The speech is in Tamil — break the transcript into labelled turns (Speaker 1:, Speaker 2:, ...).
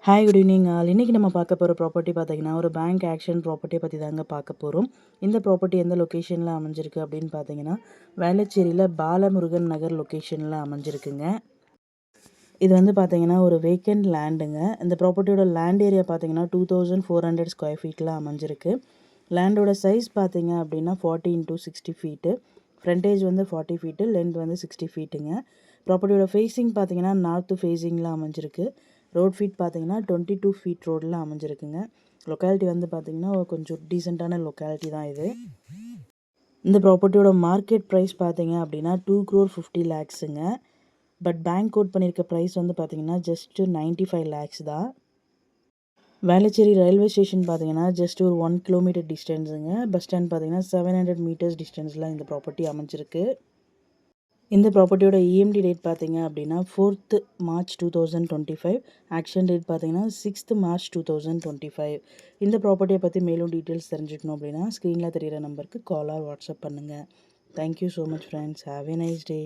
Speaker 1: Hi good evening all. இன்றைக்கி நம்ம பார்க்க போகிற ப்ராப்பர்ட்டி பார்த்தீங்கன்னா ஒரு பேங்க் ஆக்ஷன் ப்ராப்பர்ட்டியை பற்றி தாங்க பார்க்க போகிறோம். இந்த ப்ராப்பர்ட்டி எந்த லொக்கேஷனில் அமைஞ்சிருக்கு அப்படின்னு பார்த்தீங்கன்னா வேளச்சேரியில் பாலமுருகன் நகர் லொக்கேஷனில் அமைஞ்சிருக்குங்க. இது வந்து பார்த்தீங்கன்னா ஒரு வேக்கண்ட் லேண்டுங்க. இந்த ப்ராப்பர்ட்டியோட லேண்ட் ஏரியா பார்த்தீங்கன்னா 2400 ஸ்கொயர் ஃபீட்டில் அமைஞ்சிருக்கு. லேண்டோட சைஸ் பார்த்தீங்க அப்படின்னா 40 × 60 ஃபீட்டு. ஃப்ரண்டேஜ் வந்து 40 ஃபீட்டு, லென்த் வந்து 60 ஃபீட்டுங்க. ப்ராப்பர்ட்டியோட ஃபேஸிங் பார்த்தீங்கன்னா நார்த்து ஃபேஸிங்கில் அமைஞ்சிருக்கு. ரோட் ஃபீட் பார்த்தீங்கன்னா 22 ஃபீட் ரோடில் அமைஞ்சிருக்குங்க. லொக்காலிட்டி வந்து பார்த்தீங்கன்னா கொஞ்சம் டீசெண்டான லொக்காலிட்டி தான் இது. இந்த ப்ராப்பர்ட்டியோட மார்க்கெட் ப்ரைஸ் பார்த்தீங்க அப்படின்னா 2,50,00,000 லேக்ஸுங்க. பட் பேங்க் கோட் பண்ணியிருக்க ப்ரைஸ் வந்து பார்த்தீங்கன்னா ஜஸ்ட்டு 95 லேக்ஸ் தான். வேளச்சேரி ரயில்வே ஸ்டேஷன் பார்த்தீங்கன்னா ஜஸ்ட் ஒரு 1 கிலோமீட்டர் டிஸ்டன்ஸுங்க. பஸ் ஸ்டாண்ட் பார்த்தீங்கன்னா 700 மீட்டர்ஸ் டிஸ்டன்ஸில் இந்த ப்ராப்பர்ட்டி அமைஞ்சிருக்கு. இந்த ப்ராப்பர்ட்டியோட இஎம்டி டேட் பார்த்தீங்க அப்படின்னா 4th March 2025. ஆக்ஷன் டேட் பார்த்தீங்கன்னா 6th March 2025. இந்த ப்ராப்பர்ட்டியை பற்றி மேலும் டீட்டெயில்ஸ் தெரிஞ்சுக்கணும் அப்படின்னா ஸ்க்ரீனில் தெரிகிற நம்பருக்கு கால் ஆர் வாட்ஸ்அப் பண்ணுங்கள். Thank you so much friends. Have a nice day.